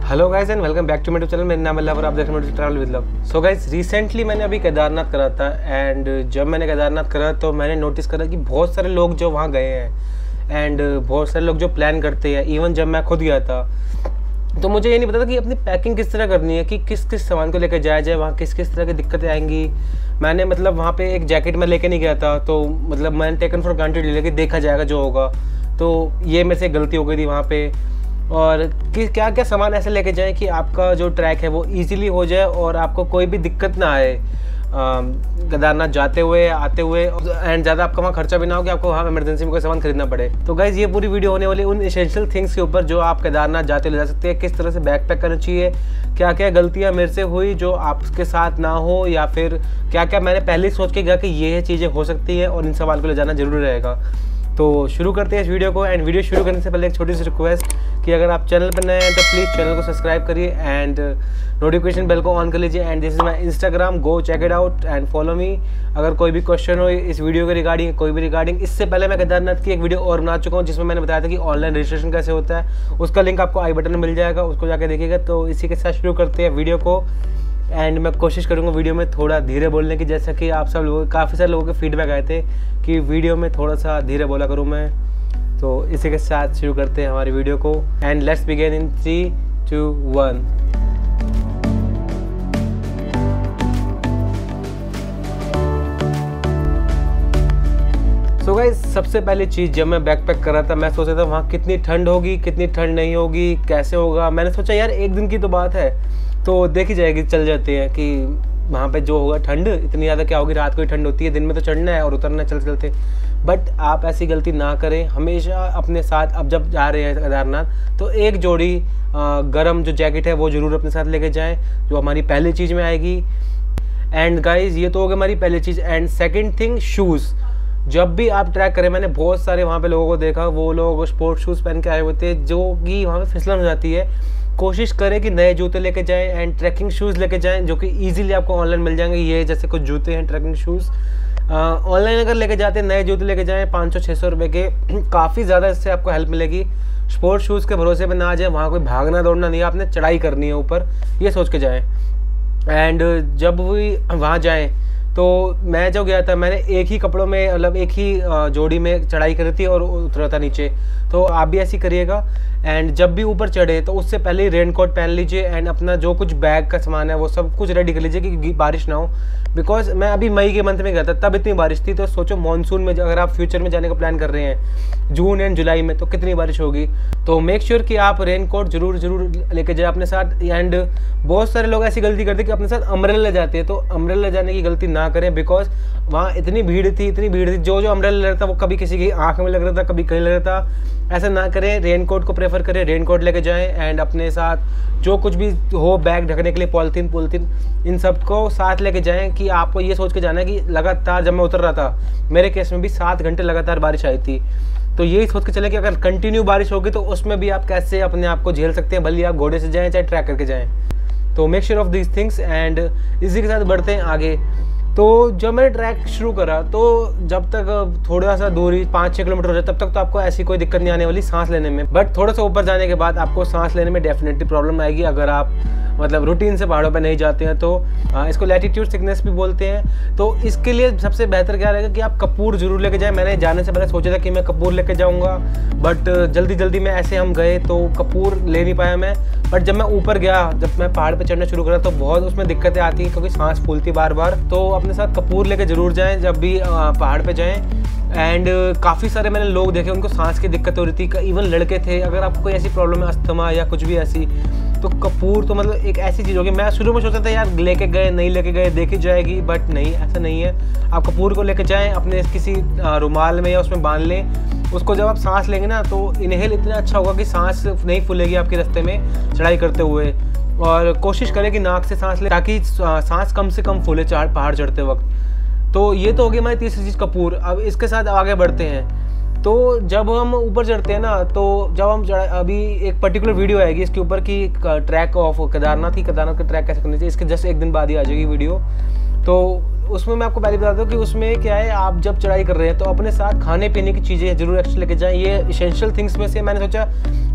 Hello guys and welcome back to my channel. मेरा नाम है लव और आप देख रहे हैं travel with Love. So guys recently मैंने अभी केदारनाथ करा था एंड जब मैंने केदारनाथ करा तो मैंने नोटिस करा कि बहुत सारे लोग जो वहाँ गए हैं एंड बहुत सारे लोग जो प्लान करते हैं। इवन जब मैं खुद गया था तो मुझे ये नहीं पता था कि अपनी पैकिंग किस तरह करनी है, कि किस किस सामान को लेकर जाया जाए, वहाँ किस किस तरह की दिक्कतें आएंगी। मैंने मतलब वहाँ पे एक जैकेट में लेके नहीं गया था, तो मतलब मैंने टेकन फॉर ग्रांटेड ले लिया कि देखा जाएगा जो होगा। तो ये मेरे से गलती हो गई थी वहाँ पे। और कि क्या क्या सामान ऐसे लेके जाएं कि आपका जो ट्रैक है वो इजीली हो जाए और आपको कोई भी दिक्कत ना आए केदारनाथ जाते हुए आते हुए, एंड ज़्यादा आपका वहाँ खर्चा भी ना हो कि आपको वहाँ इमरजेंसी में कोई सामान खरीदना पड़े। तो गाइज ये पूरी वीडियो होने वाली उन एसेंशियल थिंग्स के ऊपर जो आप केदारनाथ जाते ले जा सकते हैं, किस तरह से बैग पैक करना चाहिए, क्या क्या गलतियाँ मेरे से हुई जो आपके साथ ना हो, या फिर क्या क्या मैंने पहले ही सोच के गया कि ये चीज़ें हो सकती हैं और इन सवाल को ले जाना जरूरी रहेगा। तो शुरू करते हैं इस वीडियो को। एंड वीडियो शुरू करने से पहले एक छोटी सी रिक्वेस्ट कि अगर आप चैनल पर नए हैं तो प्लीज़ चैनल को सब्सक्राइब करिए एंड नोटिफिकेशन बेल को ऑन कर लीजिए। And this is my Instagram, go check it out and follow me. अगर कोई भी क्वेश्चन हो इस वीडियो के रिगार्डिंग, कोई भी रिगार्डिंग, इससे पहले मैं केदारनाथ की एक वीडियो और बना चुका हूँ जिसमें मैंने बताया था कि ऑनलाइन रजिस्ट्रेशन कैसे होता है। उसका लिंक आपको आई बटन में मिल जाएगा, उसको जाकर देखिएगा। तो इसी के साथ शुरू करते हैं वीडियो को। एंड मैं कोशिश करूँगा वीडियो में थोड़ा धीरे बोलने की, जैसा कि आप सब लोगों काफ़ी सारे लोगों के फीडबैक आए थे कि वीडियो में थोड़ा सा धीरे बोला करूँ मैं। तो इसी के साथ शुरू करते हैं हमारी वीडियो को। And let's begin in 3, 2, 1। So guys सबसे पहली चीज़, जब मैं बैकपैक कर रहा था मैं सोचा था वहाँ कितनी ठंड होगी, कितनी ठंड नहीं होगी, कैसे होगा। मैंने सोचा यार एक दिन की तो बात है तो देखी जाएगी, चल जाते हैं कि वहाँ पे जो होगा ठंड इतनी ज़्यादा क्या होगी, रात को ही ठंड होती है, दिन में तो चढ़ना है और उतरना है चलते चलते। बट आप ऐसी गलती ना करें। हमेशा अपने साथ अब जब जा रहे हैं केदारनाथ तो एक जोड़ी गर्म जो जैकेट है वो ज़रूर अपने साथ लेके जाएं, जो हमारी पहली चीज़ में आएगी। एंड गाइज ये तो हो गई हमारी पहली चीज़। And second thing, shoes. जब भी आप ट्रैक करें, मैंने बहुत सारे वहाँ पे लोगों को देखा, वो लोग स्पोर्ट्स शूज़ पहन के आए हुए थे जो कि वहाँ पे फिसलन हो जाती है। कोशिश करें कि नए जूते लेके जाएं एंड ट्रैकिंग शूज़ लेके जाएं जो कि इजीली आपको ऑनलाइन मिल जाएंगे। ये जैसे कुछ जूते हैं ट्रैकिंग शूज़, ऑनलाइन अगर लेके जाते हैं नए जूते लेके जाएं 500-600 रुपये के, काफ़ी ज़्यादा इससे आपको हेल्प मिलेगी। स्पोर्ट्स शूज़ के भरोसे पे ना आ जाए, वहाँ कोई भागना दौड़ना नहीं है, आपने चढ़ाई करनी है ऊपर, ये सोच के जाएँ। एंड जब भी वहाँ जाएँ तो मैं जो गया था मैंने एक ही कपड़ों में, मतलब एक ही जोड़ी में चढ़ाई करी थी और उतरा था नीचे। तो आप भी ऐसी करिएगा। एंड जब भी ऊपर चढ़े तो उससे पहले ही रेनकोट पहन लीजिए एंड अपना जो कुछ बैग का सामान है वो सब कुछ रेडी कर लीजिए कि बारिश ना हो। बिकॉज मैं अभी मई के मंथ में गया था तब इतनी बारिश थी, तो सोचो मानसून में अगर आप फ्यूचर में जाने का प्लान कर रहे हैं जून एंड जुलाई में तो कितनी बारिश होगी। तो मेक श्योर कि आप रेनकोट जरूर लेके जाए अपने साथ। एंड बहुत सारे लोग ऐसी गलती करते हैं कि अपने साथ अम्ब्रेला जाते हैं, तो अम्ब्रेला जाने की गलती ना करें। बिकॉज वहाँ इतनी भीड़ थी जो अम्ब्रेला ले रहा था वो कभी किसी की आँख में लग रहा था, कभी कहीं लग रहा था। ऐसा ना करें, रेनकोट को प्रेफर करें, रेनकोट लेके जाएं एंड अपने साथ जो कुछ भी हो बैग ढकने के लिए, पॉलिथीन इन सब को साथ लेके जाएं। कि आपको ये सोच के जाना है कि लगातार, जब मैं उतर रहा था मेरे केस में भी 7 घंटे लगातार बारिश आई थी, तो यही सोच के चले कि अगर कंटिन्यू बारिश होगी तो उसमें भी आप कैसे अपने आप को झेल सकते हैं, भले आप घोड़े से जाएँ चाहे ट्रैक करके जाएँ। तो make sure of these things. And इसी के साथ बढ़ते हैं आगे। तो जब मैंने ट्रैक शुरू करा तो जब तक थोड़ा सा दूरी 5-6 किलोमीटर हो जाए तब तक तो आपको ऐसी कोई दिक्कत नहीं आने वाली सांस लेने में। बट थोड़ा सा ऊपर जाने के बाद आपको सांस लेने में डेफिनेटली प्रॉब्लम आएगी अगर आप मतलब रूटीन से पहाड़ों पे नहीं जाते हैं। तो इसको लैटिट्यूड सिकनेस भी बोलते हैं। तो इसके लिए सबसे बेहतर क्या रहेगा कि आप कपूर जरूर लेके जाएं। मैंने जाने से पहले सोचा था कि मैं कपूर लेके जाऊंगा, बट जल्दी में ऐसे हम गए तो कपूर ले नहीं पाया मैं। बट जब मैं ऊपर गया, जब मैं पहाड़ पे चढ़ना शुरू करा तो बहुत उसमें दिक्कतें आती हैं क्योंकि सांस फूलती बार बार। तो अपने साथ कपूर लेके जरूर जाएँ जब भी पहाड़ पर जाएँ। एंड काफ़ी सारे मैंने लोग देखे उनको सांस की दिक्कत हो रही थी, इवन लड़के थे। अगर आपको कोई ऐसी प्रॉब्लम है, अस्थमा या कुछ भी ऐसी, तो कपूर तो मतलब एक ऐसी चीज़ होगी। मैं शुरू में सोचता था यार लेके गए नहीं लेके गए देखी जाएगी, बट नहीं, ऐसा नहीं है। आप कपूर को लेके जाएं, अपने किसी रुमाल में या उसमें बांध लें। उसको जब आप सांस लेंगे ना तो इनहेल इतना अच्छा होगा कि सांस नहीं फूलेगी आपके रास्ते में चढ़ाई करते हुए। और कोशिश करें कि नाक से सांस लें ताकि सांस कम से कम फूले पहाड़ चढ़ते वक्त। तो ये तो होगी हमारी तीसरी चीज़, कपूर। अब इसके साथ आगे बढ़ते हैं। तो जब हम ऊपर चढ़ते हैं ना, तो जब हम अभी एक पर्टिकुलर वीडियो आएगी इसके ऊपर कि ट्रैक ऑफ केदारनाथ का ट्रैक कैसे करना चाहिए, इसके जस्ट एक दिन बाद ही आ जाएगी वीडियो। तो उसमें मैं आपको पहले बता दूं कि उसमें क्या है, आप जब चढ़ाई कर रहे हैं तो अपने साथ खाने पीने की चीज़ें जरूर एक्स्ट्रा लेके जाएं। ये इसेंशियल थिंग्स में से मैंने सोचा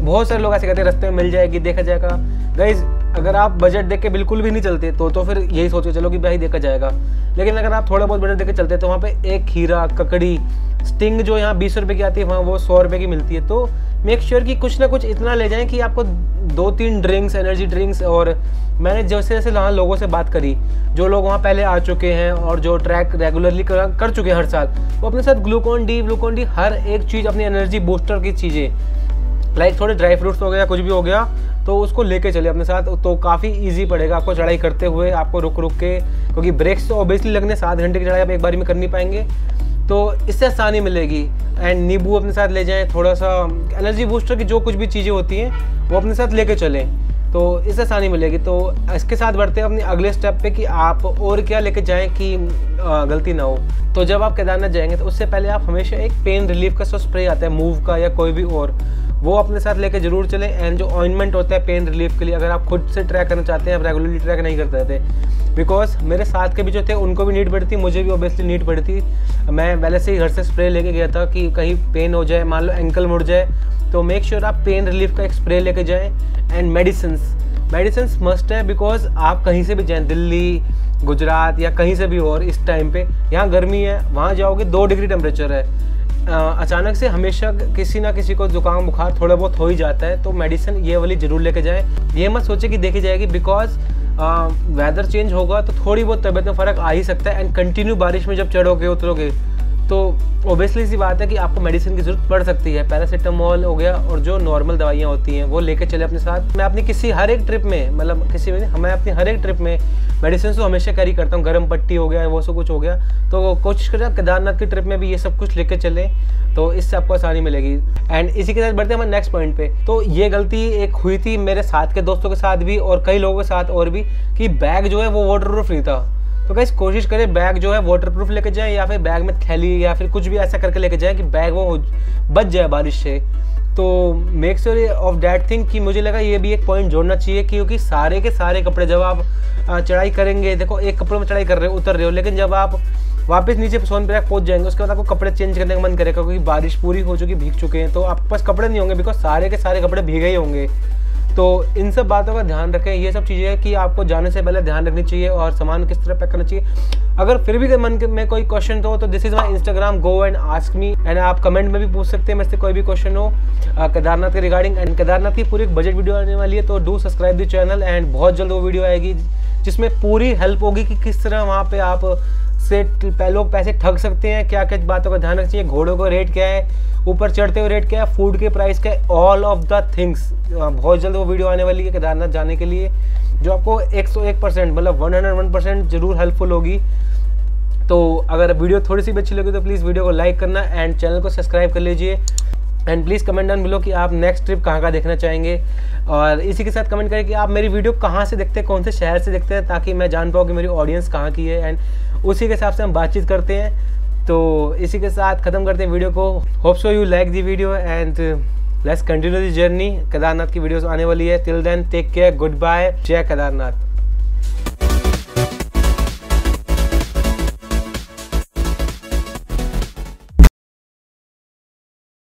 बहुत सारे लोग ऐसे कहते हैं रास्ते में मिल जाएगी, देखा जाएगा, गाइज अगर आप बजट देख के बिल्कुल भी नहीं चलते तो फिर यही सोच के चलो कि भाई देखा जाएगा। लेकिन अगर आप थोड़ा बहुत बजट देख के चलते तो वहाँ पे एक खीरा, ककड़ी, स्टिंग जो यहाँ 20 रुपये की आती है वहाँ वो 100 रुपये की मिलती है। तो मेक श्योर कि कुछ ना कुछ इतना ले जाएं कि आपको 2-3 ड्रिंक्स, एनर्जी ड्रिंक्स, और मैंने जैसे जैसे वहाँ लोगों से बात करी, जो लोग वहाँ पहले आ चुके हैं और जो ट्रैक रेगुलरली कर चुके हैं हर साल, वो अपने साथ ग्लूकॉन डी हर एक चीज़, अपनी एनर्जी बूस्टर की चीज़ें लाइक थोड़े ड्राई फ्रूट्स हो गया, कुछ भी हो गया, तो उसको लेके चले अपने साथ। तो काफ़ी इजी पड़ेगा आपको चढ़ाई करते हुए, आपको रुक रुक के, क्योंकि ब्रेक्स तो ऑब्वियसली लगने 7 घंटे की चढ़ाई आप एक बार में कर नहीं पाएंगे, तो इससे आसानी मिलेगी। एंड नींबू अपने साथ ले जाएं, थोड़ा सा एनर्जी बूस्टर की जो कुछ भी चीज़ें होती हैं वो अपने साथ लेके चलें, तो इससे आसानी मिलेगी। तो इसके साथ बढ़ते हैं अपने अगले स्टेप पे कि आप और क्या लेके जाएं कि गलती ना हो। तो जब आप केदारनाथ जाएंगे तो उससे पहले आप हमेशा एक पेन रिलीफ का स्प्रे आता है मूव का या कोई भी और, वो अपने साथ लेके जरूर चलें। एंड जो ऑइंटमेंट होता है पेन रिलीफ के लिए, अगर आप खुद से ट्रैक करना चाहते हैं, आप रेगुलरली ट्रैक नहीं करते थे, बिकॉज मेरे साथ के भी जो थे उनको भी नीड पड़ी थी, मुझे भी ऑब्वियसली नीड पड़ी थी। मैं पहले से ही घर से स्प्रे लेके गया था कि कहीं पेन हो जाए, मान लो एंकल मुड़ जाए, तो मेक श्योर आप पेन रिलीफ का एक स्प्रे लेके जाएँ। एंड मेडिसिन्स मस्ट है, बिकॉज आप कहीं से भी जाएँ, दिल्ली, गुजरात या कहीं से भी और, इस टाइम पे यहाँ गर्मी है, वहाँ जाओगे 2 डिग्री टेम्परेचर है, अचानक से हमेशा किसी ना किसी को जुकाम बुखार थोड़ा बहुत हो ही जाता है, तो मेडिसिन ये वाली ज़रूर लेके जाएं। ये मत सोचे कि देखी जाएगी, बिकॉज वेदर चेंज होगा तो थोड़ी बहुत तबीयत में फ़र्क आ ही सकता है। एंड कंटिन्यू बारिश में जब चढ़ोगे उतरोगे तो ओबियसली सी बात है कि आपको मेडिसिन की ज़रूरत पड़ सकती है। पैरासीटामोल हो गया और जो नॉर्मल दवाइयाँ होती हैं वो लेके चले अपने साथ। मैं अपनी हर एक ट्रिप में, मतलब मैं अपनी हर एक ट्रिप में मेडिसिन तो हमेशा कैरी करता हूँ। गर्म पट्टी हो गया, वो सब कुछ हो गया, तो कोशिश करें केदारनाथ की ट्रिप में भी ये सब कुछ लेके चलें, तो इससे आपको आसानी मिलेगी। एंड इसी के साथ बढ़ते हैं हमारे नेक्स्ट पॉइंट पे। तो ये गलती एक हुई थी मेरे साथ के दोस्तों के साथ भी और कई लोगों के साथ और भी, कि बैग जो है वो वाटरप्रूफ नहीं था। तो गाइस कोशिश करें बैग जो है वाटरप्रूफ लेके जाएं, या फिर बैग में थैली या फिर कुछ भी ऐसा करके लेके जाएं कि बैग वो बच जाए बारिश से। तो make sure of that thing कि मुझे लगा ये भी एक पॉइंट जोड़ना चाहिए, क्योंकि सारे के सारे कपड़े जब आप चढ़ाई करेंगे, देखो एक कपड़ों में चढ़ाई कर रहे हो, उतर रहे हो, लेकिन जब आप वापस नीचे सोनप्रयाग पहुंच जाएंगे उसके बाद आपको कपड़े चेंज करने का मन करेगा, क्योंकि बारिश पूरी हो चुकी, भीग चुके हैं, तो आपके पास कपड़े नहीं होंगे, बिकॉज सारे के सारे कपड़े भीगे ही होंगे। तो इन सब बातों का ध्यान रखें। ये सब चीज़ें हैं कि आपको जाने से पहले ध्यान रखनी चाहिए और सामान किस तरह पैक करना चाहिए। अगर फिर भी मन में कोई क्वेश्चन तो this is my Instagram, go and ask me, and आप कमेंट में भी पूछ सकते हैं मेरे से कोई भी क्वेश्चन हो केदारनाथ के रिगार्डिंग। एंड केदारनाथ की पूरी एक बजट वीडियो आने वाली है, तो do subscribe the channel. And बहुत जल्द वो वीडियो आएगी जिसमें पूरी हेल्प होगी कि किस तरह वहाँ पे आप से लोग पैसे ठग सकते हैं, क्या क्या बातों का ध्यान रखना चाहिए, घोड़ों का रेट क्या है, ऊपर चढ़ते हुए रेट क्या है, फूड के प्राइस क्या है, ऑल ऑफ द थिंग्स। बहुत जल्द वो वीडियो आने वाली है केदारनाथ जाने के लिए, जो आपको 101% मतलब 101% जरूर हेल्पफुल होगी। तो अगर वीडियो थोड़ी सी भी अच्छी लगी तो प्लीज़ वीडियो को लाइक करना एंड चैनल को सब्सक्राइब कर लीजिए। And please comment down below कि आप नेक्स्ट ट्रिप कहाँ का देखना चाहेंगे, और इसी के साथ कमेंट करें कि आप मेरी वीडियो कहाँ से देखते हैं, कौन से शहर से देखते हैं, ताकि मैं जान पाऊँ कि मेरी ऑडियंस कहाँ की है। एंड उसी के हिसाब से हम बातचीत करते हैं। तो इसी के साथ ख़त्म करते हैं वीडियो को। Hope so you like the video and let's continue the journey. Kedarnath की वीडियोस आने वाली है। Till then take care, good bye, Jai Kedarnath.